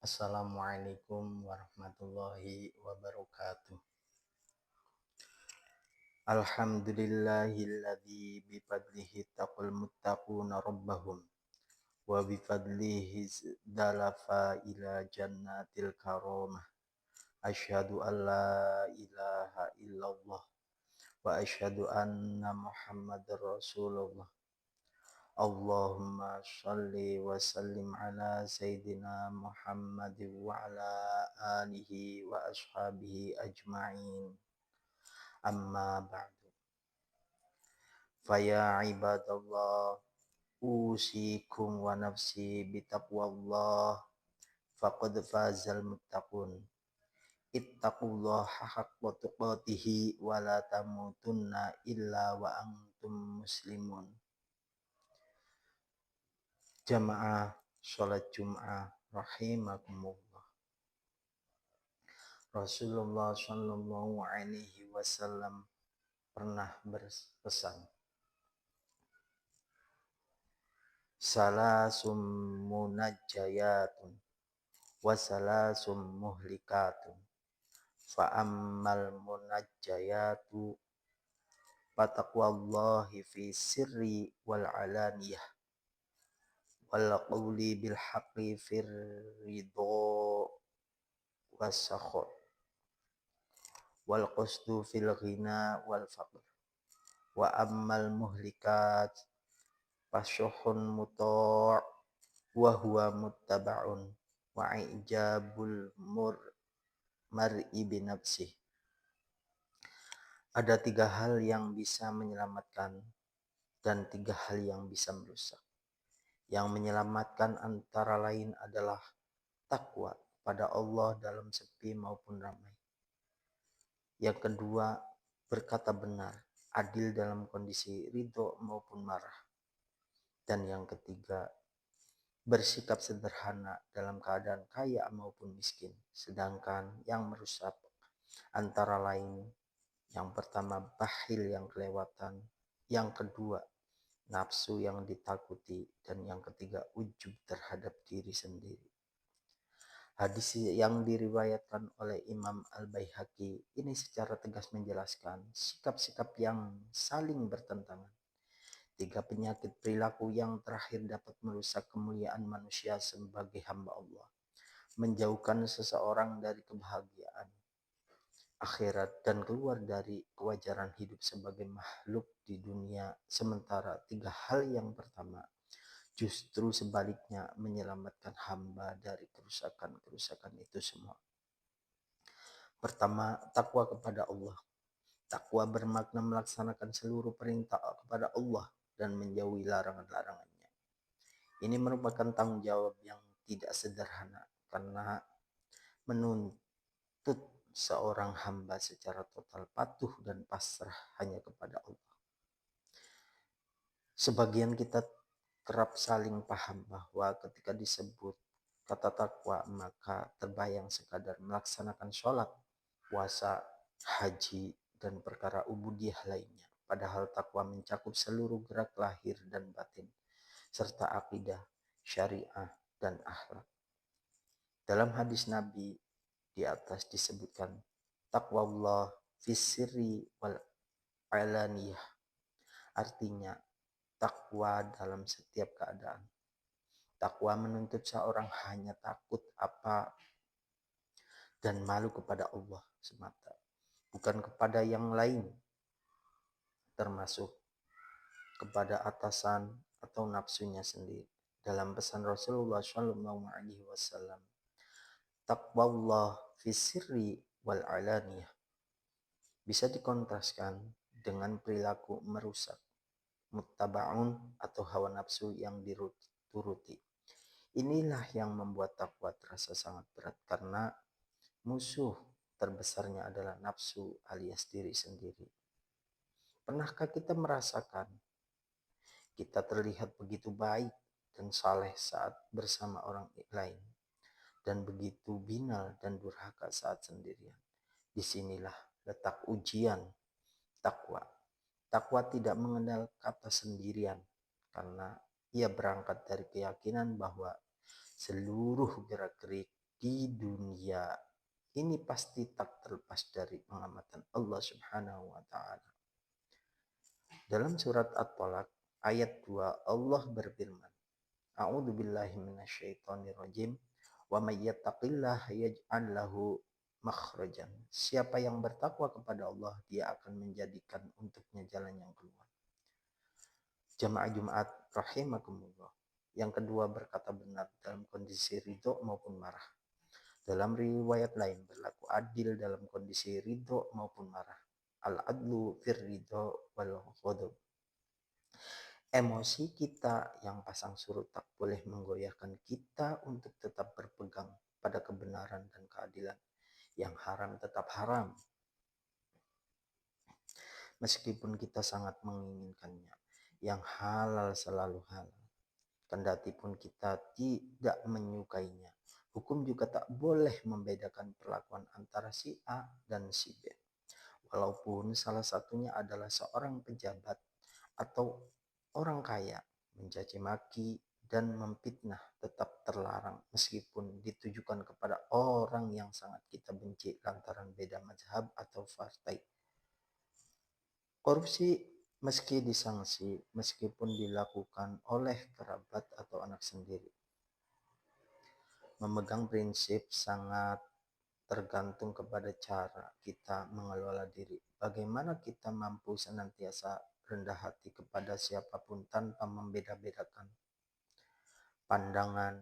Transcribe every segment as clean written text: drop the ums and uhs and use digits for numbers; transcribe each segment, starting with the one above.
Assalamualaikum warahmatullahi wabarakatuh. Alhamdulillahilladzi bifadlihi taqul muttaquna rabbahum wa bifadlihi dalafa ila jannatil karamah. Asyhadu an la ilaha illallah wa asyhadu anna Muhammadar Rasulullah. Allahumma shalli wa sallim ala sayyidina Muhammad wa ala alihi wa ashabihi ajma'in. Amma ba'du. Faya ibadallah, usikum wa nafsi bitaqwallah, faqad fazal muttaqun. Ittaqullaha haqqa tuqatihi wa la tamutunna illa wa antum muslimun. Jamaah sholat Jum'ah rahimakumullah. Rasulullah Shallallahu Alaihi Wasallam pernah berpesan, salasum munajjayatun wa salasum muhlikatun, fa ammal munajjayatu fataqwallahi fi sirri wal alaniyah wal qawli bil haqqi fir ridho wasakho wal qasdu fil ghina wal faqr. Wa ammal muhlikat fasyuhun muta' wa huwa muttaba'un wa ijabul mar'i binafsih. Ada 3 hal yang bisa menyelamatkan dan 3 hal yang bisa merusak. Yang menyelamatkan antara lain adalah takwa pada Allah dalam sepi maupun ramai. Yang kedua, berkata benar, adil dalam kondisi ridho maupun marah. Dan yang ketiga, bersikap sederhana dalam keadaan kaya maupun miskin. Sedangkan yang merusak antara lain, yang pertama bakhil yang kelewatan, yang kedua nafsu yang ditakuti, dan yang ketiga ujub terhadap diri sendiri. Hadis yang diriwayatkan oleh Imam Al-Baihaqi ini secara tegas menjelaskan sikap-sikap yang saling bertentangan. 3 penyakit perilaku yang terakhir dapat merusak kemuliaan manusia sebagai hamba Allah, menjauhkan seseorang dari kebahagiaan akhirat dan keluar dari kewajaran hidup sebagai makhluk di dunia. Sementara 3 hal yang pertama justru sebaliknya menyelamatkan hamba dari kerusakan-kerusakan itu semua. Pertama, takwa kepada Allah. Takwa bermakna melaksanakan seluruh perintah kepada Allah dan menjauhi larangan-larangannya. Ini merupakan tanggung jawab yang tidak sederhana karena menuntut seorang hamba secara total patuh dan pasrah hanya kepada Allah. Sebagian kita kerap saling paham bahwa ketika disebut kata takwa maka terbayang sekadar melaksanakan sholat, puasa, haji, dan perkara ubudiyah lainnya. Padahal takwa mencakup seluruh gerak lahir dan batin, serta akidah, syariah, dan akhlak. Dalam hadis Nabi di atas disebutkan, takwa Allah fis sirri wal alaniyah. Artinya, takwa dalam setiap keadaan. Takwa menuntut seorang hanya takut apa dan malu kepada Allah semata, bukan kepada yang lain, termasuk kepada atasan atau nafsunya sendiri. Dalam pesan Rasulullah Shallallahu Alaihi Wasallam, taqwallah fi sirri wal alaniyah bisa dikontraskan dengan perilaku merusak, muttaba'un atau hawa nafsu yang dituruti. Inilah yang membuat takwa terasa sangat berat karena musuh terbesarnya adalah nafsu alias diri sendiri. Pernahkah kita merasakan kita terlihat begitu baik dan saleh saat bersama orang lain, dan begitu binal dan durhaka saat sendirian? Disinilah letak ujian takwa. Takwa tidak mengenal kata sendirian karena ia berangkat dari keyakinan bahwa seluruh gerak-gerik di dunia ini pasti tak terlepas dari pengamatan Allah Subhanahu wa taala. Dalam surat At-Talaq ayat 2 Allah berfirman, A'udzu billahi minasyaitonir rajim. Wa may yattaqillaha yaj'al lahu makhrajan. Siapa yang bertakwa kepada Allah, dia akan menjadikan untuknya jalan yang keluar. Jamaah Jumat rahimakumullah. Yang kedua berkata benar dalam kondisi ridho maupun marah. Dalam riwayat lain berlaku adil dalam kondisi ridho maupun marah. Al-adlu fir ridho wal ghadab. Emosi kita yang pasang surut tak boleh menggoyahkan kita untuk tetap berpegang pada kebenaran dan keadilan. Yang haram tetap haram, meskipun kita sangat menginginkannya. Yang halal selalu halal, kendati pun kita tidak menyukainya. Hukum juga tak boleh membedakan perlakuan antara si A dan si B. Walaupun salah satunya adalah seorang pejabat atau orang kaya, mencaci maki dan memfitnah tetap terlarang meskipun ditujukan kepada orang yang sangat kita benci lantaran beda mazhab atau partai. Korupsi meski disangsi, meskipun dilakukan oleh kerabat atau anak sendiri. Memegang prinsip sangat tergantung kepada cara kita mengelola diri. Bagaimana kita mampu senantiasa rendah hati kepada siapapun tanpa membeda-bedakan pandangan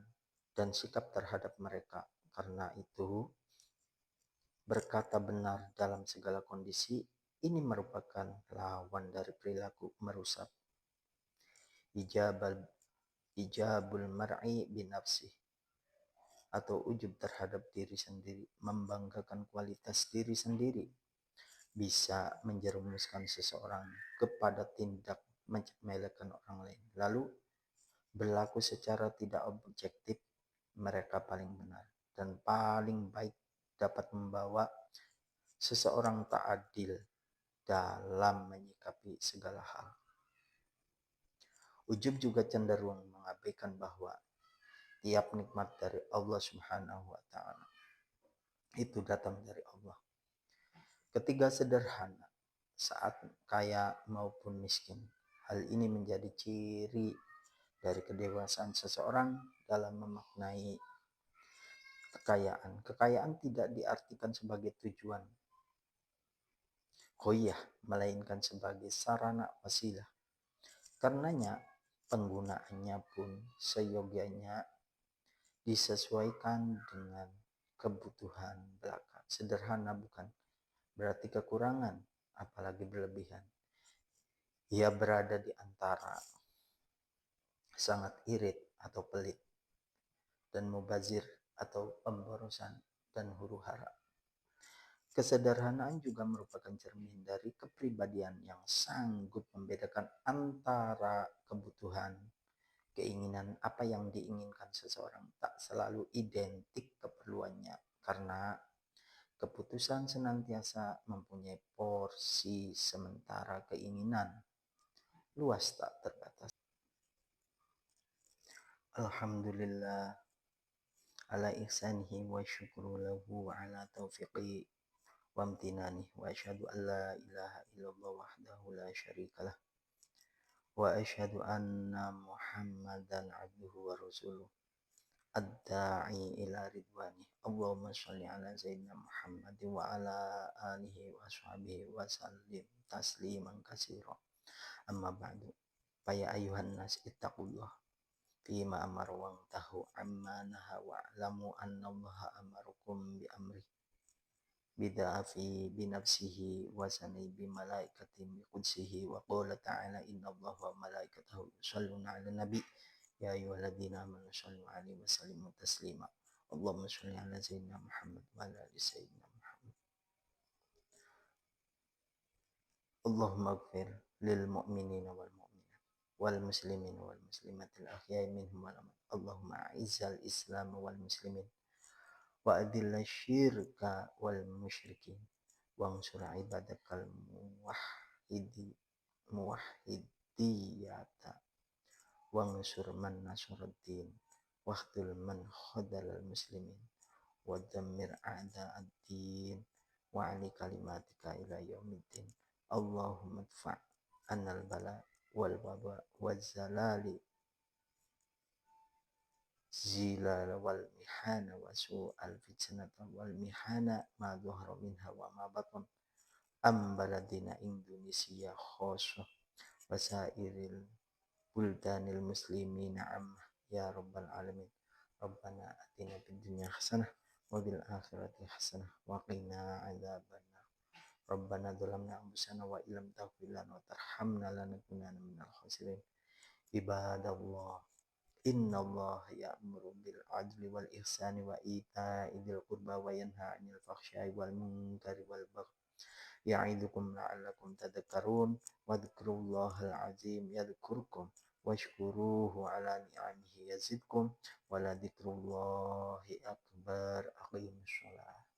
dan sikap terhadap mereka. Karena itu, berkata benar dalam segala kondisi ini merupakan lawan dari perilaku merusak. Ijabul mar'i binafsih, atau ujub terhadap diri sendiri, membanggakan kualitas diri sendiri, bisa menjerumuskan seseorang kepada tindak menyepelekan orang lain. Lalu berlaku secara tidak objektif, mereka paling benar dan paling baik dapat membawa seseorang tak adil dalam menyikapi segala hal. Ujub juga cenderung mengabaikan bahwa tiap nikmat dari Allah Subhanahu wa taala itu datang dari Allah. Ketiga sederhana saat kaya maupun miskin. Hal ini menjadi ciri dari kedewasaan seseorang dalam memaknai kekayaan. Kekayaan tidak diartikan sebagai tujuan ghoyah, melainkan sebagai sarana wasilah. Karenanya penggunaannya pun seyogyanya disesuaikan dengan kebutuhan belaka. Sederhana bukan berarti kekurangan, apalagi berlebihan. Ia berada di antara sangat irit atau pelit, dan mubazir atau pemborosan dan huru-hara. Kesederhanaan juga merupakan cermin dari kepribadian yang sanggup membedakan antara kebutuhan, keinginan. Apa yang diinginkan seseorang tak selalu identik keperluannya, karena keputusan senantiasa mempunyai porsi sementara keinginan luas tak terbatas. Alhamdulillah ala ihsanihi wa syukru lahu ala taufiqi wa amtinani wa asyhadu an la ilaha illallah wahdahu la syarikalah wa asyhadu anna Muhammadan abduhu wa rasuluh ad-da'i ila ridwani. Allahumma sholli ala sayyidina Muhammad wa ala alihi wa sahbihi wa sallim tasliman katsira. Amma ba'du. Fa ya ayuhan nas ittaqullah fima amara wa tahu amma naha wa alamu anna Allah amarukum bi amri bida'afi binafsihi wa sani bi malaikati bi qudsihi wa qala ta'ala inna Allah wa malaikatahu yusalluna 'alan nabi ya ayyuhalladzina amanu shallu 'alaihi wa sallimu taslima. Allahumma shalli 'ala sayyidina Muhammad wa 'ala ali sayyidina Muhammad. Allahumma ighfir lil mu'minina wal mu'minat wal muslimina wal muslimatil ahya'i minhum wal amwat. Allahumma a'izzal islam wal muslimin wa adilla syirka wal musyrikin wa ansur ibadakal muwahhidiyata wa ansur man nasruddin wa khtul man khadalal muslimin ودمر أعداء الدين وعلي كلماتك إلى يوم الدين. اللهم ادفع عنا البلاء والوباء والزلال الزلال والمحن وسوء الفتنة والمحن ما ظهر منها وما بطن أم بلدنا إندونيسيا خاصة وسائر البلدان المسلمين عامة يا رب العالمين. ربنا آتنا في الدنيا حسنة وفي الآخرة حسنة وقنا عذاب النار. ربنا ظلمنا أنفسنا وإن لم تغفر لنا وترحمنا لنكونن من الخاسرين. عباد الله إن الله يأمر بالعدل والإحسان وإيتاء ذي القربى وينهى عن الفحشاء والمنكر والبغي يعظكم لعلكم تذكرون. واذكروا الله العظيم يذكركم واشكروه على نعمه يزدكم ولذكر الله أكبر. أقيموا الصلاة.